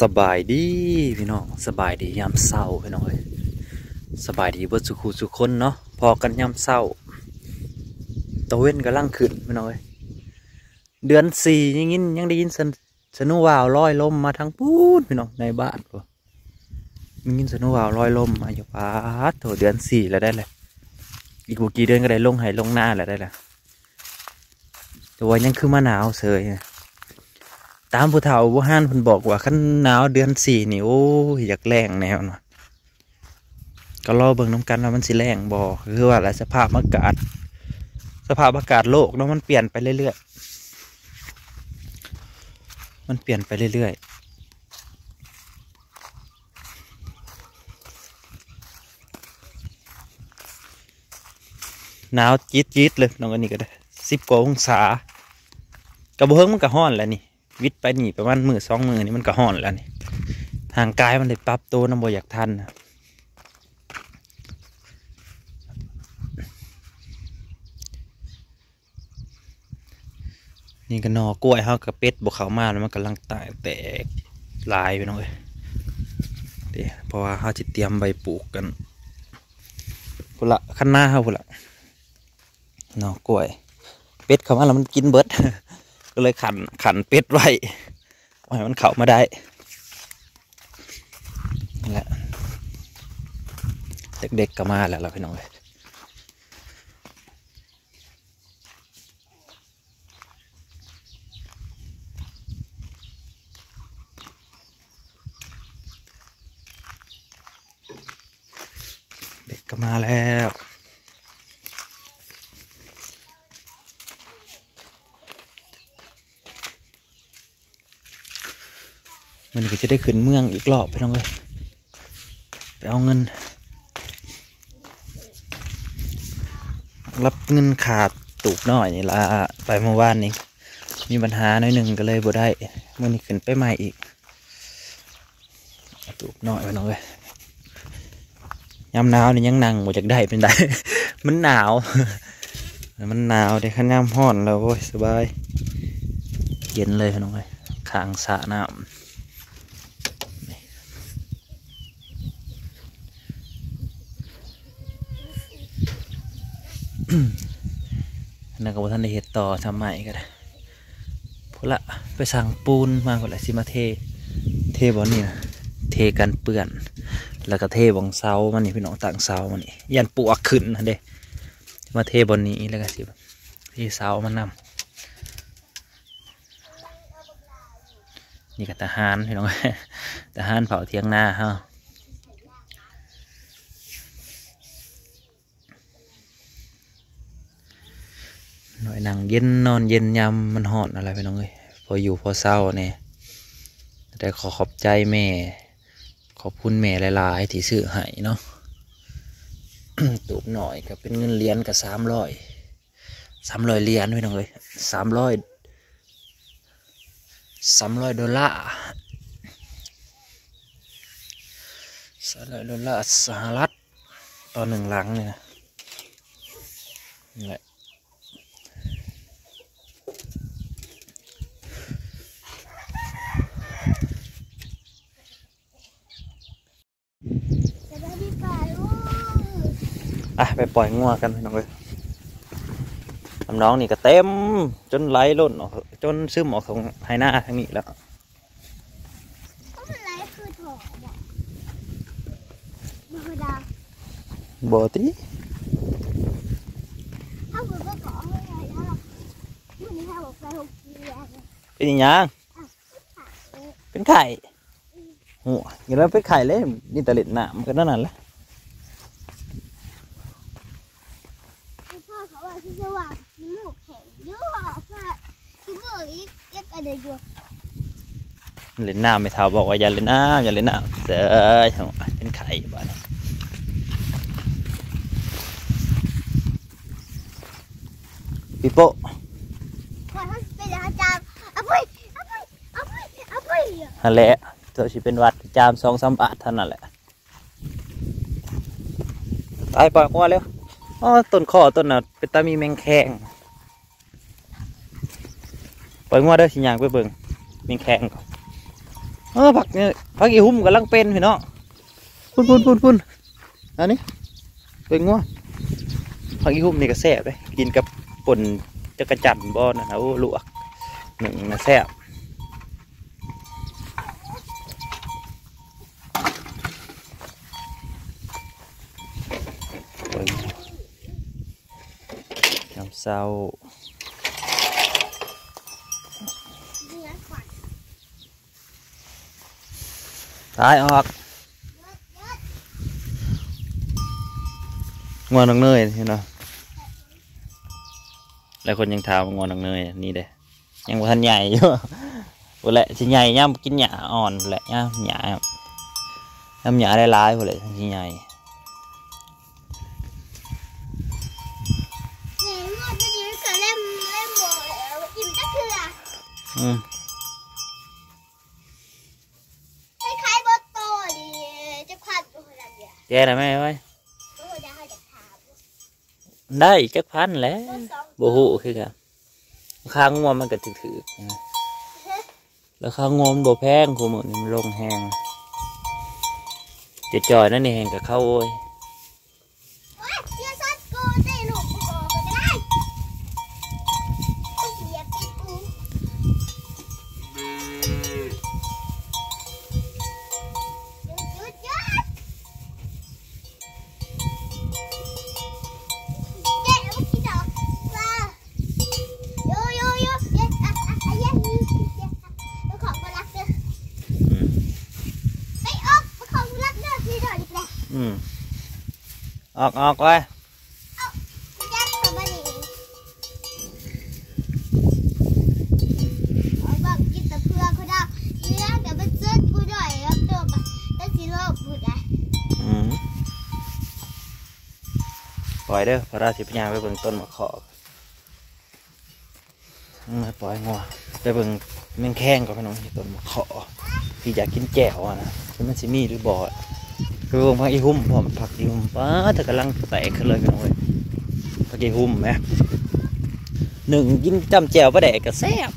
สบายดีพี่น้องสบายดียามเศร้าพี่น้องเลยสบายดีเบิดสุขุสุขคนเนาะพอกันยามเศร้าตะเว้นกำลังขึ้นพี่น้องเลยเดือนสี่ยังได้ยินสนุวาวลอยลมมาทางปูนพี่น้องในบ้านก็ยังยินสนุวาวลอยลมมาอยู่ป้าโถเดือนสี่แล้วได้เลยอีกกี่เดือนก็ได้ลงไหลงหน้าแล้วได้เลยแต่ว่ายังคือมาหนาวเสยตามผู้เฒ่าผู้ห้านเพิ่นบอกว่าคันหนาวเดือนสี่นี่โอ้ยอยากแรงแนวเนาะก็รอเบิ่งน้ำกันว่ามันสิแรงบ่คือว่าสภาพอากาศโลกเนาะมันเปลี่ยนไปเรื่อยๆมันเปลี่ยนไปเรื่อยๆหนาวจี๊ดเลยน้องอันนี้ก็ได้10 กว่าองศากระเบื้องมันก็ร้อนแล้วนี่วิทย์ไปนี่ประมาณ2 มื้อนี่มันก็ร้อนแล้วนี่ห่างกายมันได้ปรับตัวน้ำบ่อยากทันนี่ก็นอกล้วยเฮากับเป็ดบกเขามาแล้วมันกำลังตายแตกลายไปน้องเอ้ยเดี๋ยวเพราะว่าเฮาจะเตรียมใบปลูกกันพุ่นละขั้นหน้าเฮาพุ่นละนอกกล้วยเป็ดเขามาแล้วมันกินเบิด ก็เลยขันเป็ดไว้ให้มันเข้ามาได้นี่แหละเด็กๆก็มาแล้วเราพี่น้องเลยเด็กก็มาแล้วมันก็จะได้ขึ้นเมืองอีกรอบพี่น้องเลยไปเอาเงินรับเงินขาดตูกหน่อยนี่ละไปเมื่อวานนี้มีปัญหาหน่อยหนึ่งก็เลยบ่ได้เมื่อนี้ขึ้นไปใหม่อีกตูกหน่อยพี่น้องเลยยามหนาวนี่ยังนั่งบ่จากได้เป็นได้ มันหนาวมันหนาวแต่ขันยามร้อนแล้วโอ้ยสบายเย็นเลยพี่น้องเลยข้างสระน้ำนั่นก็ว่าท่านได้เห็ดต่อทำใหม่ก็ได้พอละไปสั่งปูนมาก็เลยสิมาเทบอลนี่นะเทกันเปื้อนแล้วก็เทบองเสามันนี่พี่น้องต่างเสามันนี่ยันปวกขึ้นนะเด้มาเทบอลนี้แล้วก็สิเทเสามันนำนี่ก็ทหารพี่น้อง ทหารเผาเทียงหน้าฮะหน่อยนั่งเย็นนอนเย็นยำมันหอนอะไรไปน้องเอ้ยพออยู่พอเศร้าเนี่ยแต่ขอบใจแม่ขอบคุณแม่หลายๆที่ซื้อให้เนาะ ตูบหน่อยก็เป็นเงินเหรียญกับ300เหรียญไปน้องเอ้ย300 ดอลลาร์300 ดอลลาร์สหรัฐต่อ1 หลังเนี่ยนะนี่แหละไปปล่อยงัวกันพี่น้องเลยน้องนี่ก็เต็มจนไหลล้นออกจนซึมออกของไหหน้าทางนี้แล้วบ่ติเป็นยังเป็นไข่หัวอย่างนั้นเป็นไข่เลยนี่ตะเล็ดหนามก็นั่นแหละเล่นน้ำไม่เท่าบอกว่าอย่าเล่นน้ำเด้อเป็นไข่บ้านปีโป้นั่นแหละเธอสิเป็นวัดจาม2-3 บาทเท่านั้นแหละไปปล่อยงัวเร็วอ๋อต้นข้อต้นน่ะเป็นตามีแมงแข้งปล่อยงัวเด้อสิย่างไปเบิ่งแมงแข้งก่อน ผักเนี่ยผักอีหุ่มกำลังเป็นพี่น้องพุ่นอันนี้เป็นงัวผักอีหุ่มนี่ก็แซ่บเลยกินกับป่นจักรจั่นบ่นะโอ้ลวกหนึ่งนะแซ่บน้ำเศร้าตายออกงอนน้องเนยเห็นไหมหลายคนยังถามงอนน้องเนยนี่เด้ยังว่าทันใหญ่อยู่บ่แหละสิใหญ่ย่ำกินหญ้าอ่อนแหละย่ำหญ้าได้หลายบ่แหละสิใหญ่แย่ได้ไหมไว้ได้จักพันแล้วโบหูคือกันข้างงวมันก็ถือแล้วข้างงวมันโบแพงกูมือนี่มันลงแหงจะจอยนั่นนี่แหงกับเข้าโอ้ยออกเลยปล่อยเด้อพระราชิพญาไปเบิ่งต้นมะขอกปล่อยงัวไปเบิ่งแมงแข้งกับพี่น้องต้นมะขอพี่อยากกินแจ่วนะมันสิมีหรือบ่คือวงผักอีหุ่มผมผักอีหุ่มป้าแต่กำลังแตกขึ้นเลยพี่น้องเลยผักอีหุ่มไหมหนึ่งกินจำแจ่วปลาแดกก็แซ่บ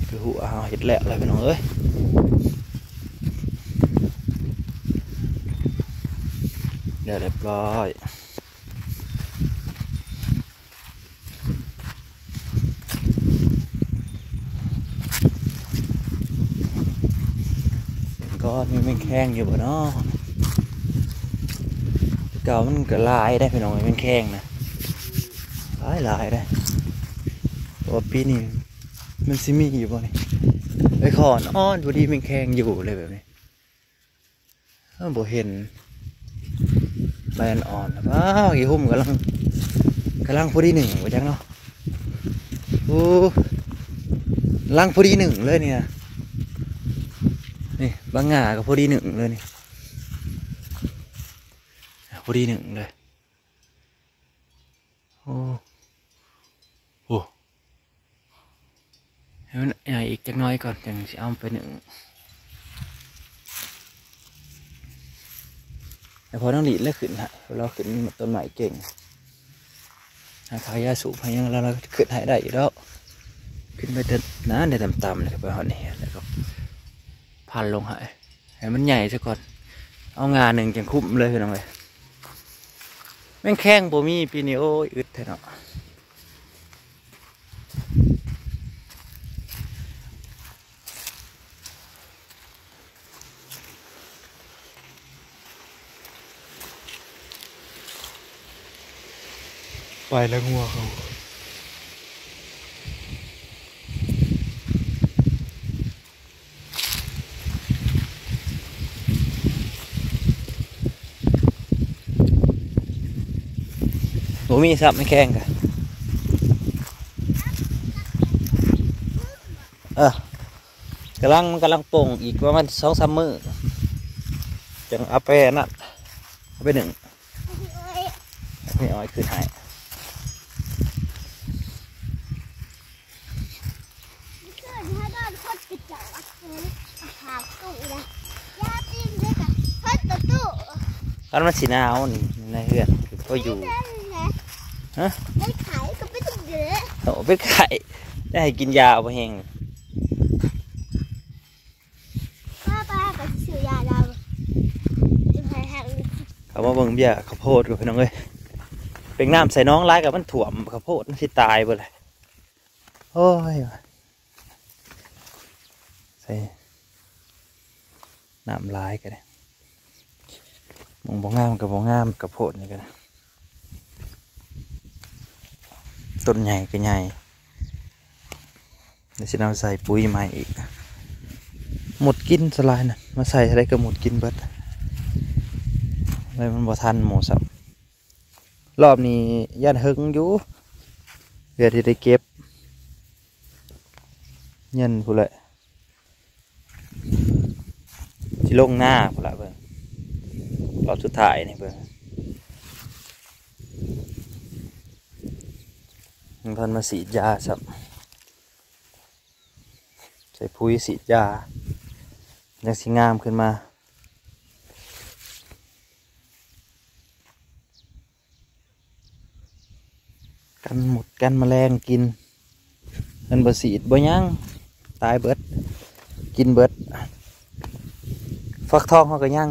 คือหัวเห็ดแหละเลยพี่น้องเอ้ยเดี๋ยวเรียบร้อยก็มีแมงแข้งอยู่บ่เนาะเก่ามันก็ลายได้พี่น้องแมงแข้งนะลายได้ตัวปีนี้มันซิมีอยู่บ่นี่ไอ้ขอนอ้อนพอดีแมงแข้งอยู่เลยแบบนี้บ่เห็นใบอ่อนว้าวกี่หุ่มกำลังพอดีหนึ่งว่าจังเนาะโอ้ลังพอดีหนึ่งเลยเนี่ยนี่บางงาก็พอดีหนึ่งเลยนี่พอดีหนึ่งเลยโอ้ให้มันใหญ่อีกจักน้อยก่อนจังสิเอาไปหนึ่งแต่พอต้องหลีดแล้วขึ้นฮะเราขึ้นต้นไม้เก่งขายยาสูบพยังเราขึ้นให้ได้อยู่แล้วขึ้นไปแต่น้าในต่ำๆเลยไปหอนี่แล้วก็พันลงให้มันใหญ่ซะก่อนเอางาหนึ่งจังคุ้มเลยพี่น้องเลยแม่งแข้งโบมีปีนี้โอ้ยอึดแท้เนาะไปแล้วงัวเขาโบมีซับไม่แข้งกันกำลังโป่งอีกประมาณ2-3 มื้อจังเอาไปนั่นเอาไปหนึ่งไม่เอาขึ้นให้กันมันสีหนาวนี่ในเฮือนก็อยู่ฮะเป็นไข่ก็เป็นเยอะโอ้เป็นไข่ ได้ให้กินยาเอาไปแห้ง ป้าก็ซื้อยาดาวจะไปแห้ง เขามาเบิ่งเบี้ยข้าวโพดกับพี่น้องเอ้ยเป็นน้ำใส่น้องร้ายกับมันถ่วมข้าวโพดมันสิตายไปเลยโอ้ยใส่น้ำร้ายกันเลยมองบ่งามกับบ่งามกับโพดนี่กันต้นใหญ่ก็ใหญ่เดี๋ยวสิเอาใส่ปุ๋ยใหม่อีกหมดกินสลายนะมาใส่อะไรก็หมดกินเบิดเลยมันบ่ทันหมูสับรอบนี้ย่านหึงอยู่เดี๋ยวที่ได้เก็บเงินพู้นเลยที่ลงหน้าพู้นละเบิ่งรอบสุดท้ายนี่เบิ่งมันเพิ่นมาฉีดยาสับใส่ปุ๋ยฉีดยายังสิงามขึ้นมากันหมดกันแมลงกินมันบ่ฉีดบ่ยังตายเบิดกินเบิดฟักทองเขาก็ยัง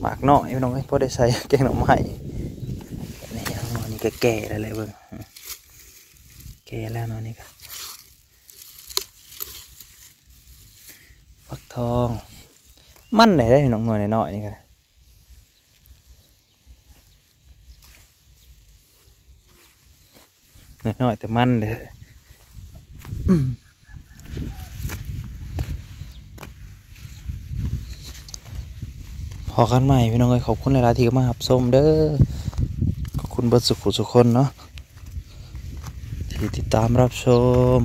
หมากน้อยพี่น้องเอ้ยพอได้ใส่แกงหน่อไม้นี่นอนนี่ก็แก่แล้วเลยเบิ่งแก่แล้วนอนนี่ก็ฟักทองมันไหนได้พี่น้องหน่อยน้อยนี่ก็น้อยแต่มันเลยพอกันใหม่พี่น้องเอ้ยขอบคุณหลายๆที่มารับชมเด้อขอบคุณเบิดสุขทุกคนเนาะที่ติดตามรับชม